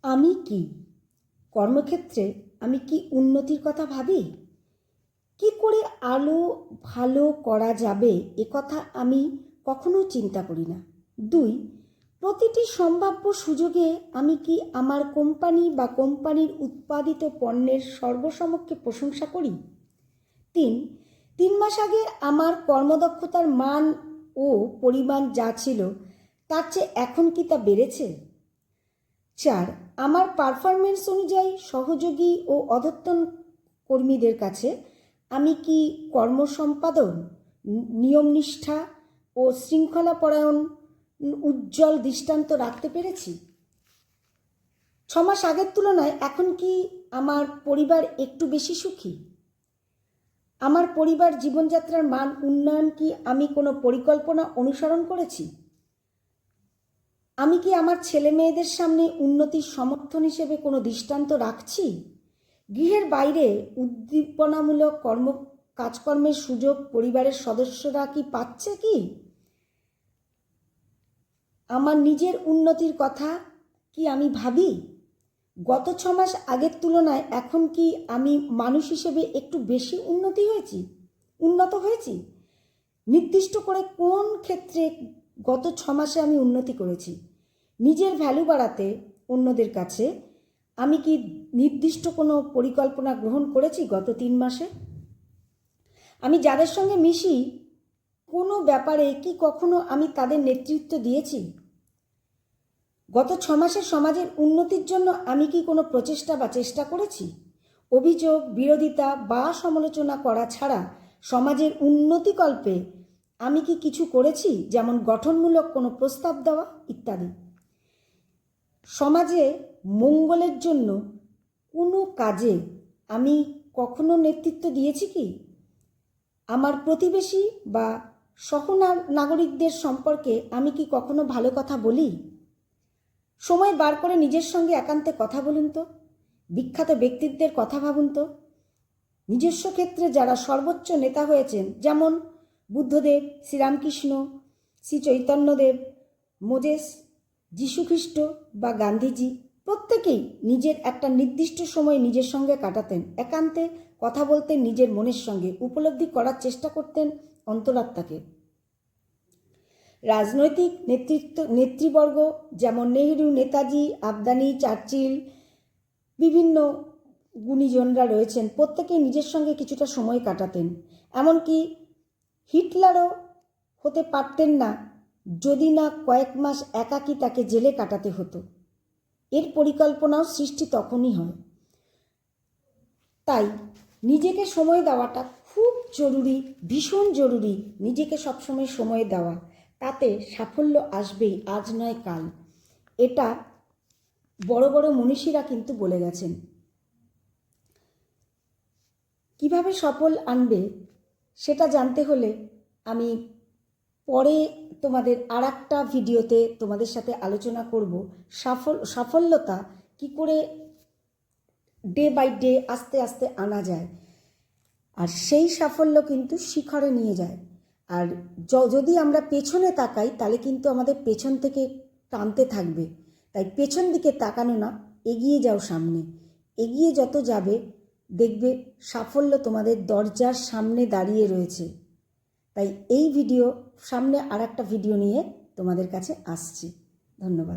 আমি কি কর্মক্ষেত্রে আমি কি উন্নতির কথা ভাবি? কি করে আলো ভালো করা যাবে এ কথা আমি কখনো চিন্তা করি না। 2, প্রতিটি সম্ভাব্য সুযোগে আমি কি আমার কোম্পানি বা কোম্পানির উৎপাদিত পণ্যের সর্বসমক্ষে প্রশংসা করি? 3 মাস আগে আমার কর্মদক্ষতার মান ও পরিমাণ যা ছিল তার চেয়ে এখন কি তা বেড়েছে? 4, আমার পারফরমেন্স অনুযায়ী সহযোগী ও অধস্তন কর্মীদের কাছে আমি কি কর্মসম্পাদন, নিয়মনিষ্ঠা ও শৃঙ্খলাপরায়ণ উজ্জ্বল দৃষ্টান্ত রাখতে পেরেছি? 6 মাস আগের তুলনায় এখন কি আমার পরিবার একটু বেশি সুখী? আমার পরিবার জীবনযাত্রার মান উন্নয়ন কি আমি কোনো পরিকল্পনা অনুসরণ করেছি? আমি কি আমার ছেলে মেয়েদের সামনে উন্নতির সমর্থন হিসেবে কোনো দৃষ্টান্ত রাখছি? গৃহের বাইরে উদ্দীপনামূলক কাজকর্মের সুযোগ পরিবারের সদস্যরা কি পাচ্ছে কি? আমার নিজের উন্নতির কথা কি আমি ভাবি? গত 6 মাস আগের তুলনায় এখন কি আমি মানুষ হিসেবে একটু বেশি উন্নত হয়েছি? নির্দিষ্ট করে কোন ক্ষেত্রে গত 6 মাসে আমি উন্নতি করেছি? নিজের ভ্যালু বাড়াতে অন্যদের কাছে আমি কি নির্দিষ্ট কোনো পরিকল্পনা গ্রহণ করেছি গত 3 মাসে? আমি যাদের সঙ্গে মিশি কোনো ব্যাপারে কি কখনো আমি তাদের নেতৃত্ব দিয়েছি? গত 6 মাসের সমাজের উন্নতির জন্য আমি কি কোনো প্রচেষ্টা বা চেষ্টা করেছি? অভিযোগ, বিরোধিতা বা সমালোচনা করা ছাড়া সমাজের উন্নতিকল্পে আমি কি কিছু করেছি, যেমন গঠনমূলক কোনো প্রস্তাব দেওয়া ইত্যাদি? সমাজে মঙ্গলের জন্য কোনো কাজে আমি কখনো নেতৃত্ব দিয়েছি কি? আমার প্রতিবেশী বা সহনাগরিকদের সম্পর্কে আমি কি কখনো ভালো কথা বলি? সময় বার করে নিজের সঙ্গে একান্তে কথা বলুন তো, বিখ্যাত ব্যক্তিত্বের কথা ভাবুন তো। নিজস্ব ক্ষেত্রে যারা সর্বোচ্চ নেতা হয়েছেন, যেমন বুদ্ধদেব, শ্রীরামকৃষ্ণ, শ্রী চৈতন্যদেব, মোজেস, যীশুখ্রিস্ট বা গান্ধীজি, প্রত্যেকেই নিজের একটা নির্দিষ্ট সময় নিজের সঙ্গে কাটাতেন, একান্তে কথা বলতেন নিজের মনের সঙ্গে, উপলব্ধি করার চেষ্টা করতেন অন্তরাত্মাকে। রাজনৈতিক নেতৃবর্গ যেমন নেহেরু, নেতাজি, আবদানি, চার্চিল, বিভিন্ন গুণীজনরা রয়েছেন, প্রত্যেকেই নিজের সঙ্গে কিছুটা সময় কাটাতেন। এমনকি হিটলারও হতে পারতেন না যদি না কয়েক মাস একাকী তাকে জেলে কাটাতে হতো। এর পরিকল্পনাও সৃষ্টি তখনই হয়। তাই নিজেকে সময় দেওয়াটা খুব জরুরি, ভীষণ জরুরি। নিজেকে সবসময় সময় দেওয়া, তাতে সাফল্য আসবেই, আজ নয় কাল। এটা বড় বড় মনীষীরা কিন্তু বলে গেছেন। কিভাবে সফল আনবে সেটা জানতে হলে আমি পরে তোমাদের আরেকটা ভিডিওতে তোমাদের সাথে আলোচনা করব। সাফল্যতা কি করে ডে বাই ডে আস্তে আস্তে আনা যায়, আর সেই সাফল্য কিন্তু শিখরে নিয়ে যায়। আর যদি আমরা পেছনে তাকাই তাহলে কিন্তু আমাদের পেছন থেকে টানতে থাকবে। তাই পেছন দিকে তাকানো না, এগিয়ে যাও সামনে। এগিয়ে যত যাবে দেখবে সাফল্য তোমাদের দরজার সামনে দাঁড়িয়ে রয়েছে। তাই এই ভিডিও সামনে আরেকটা ভিডিও নিয়ে তোমাদের কাছে আসছি। ধন্যবাদ।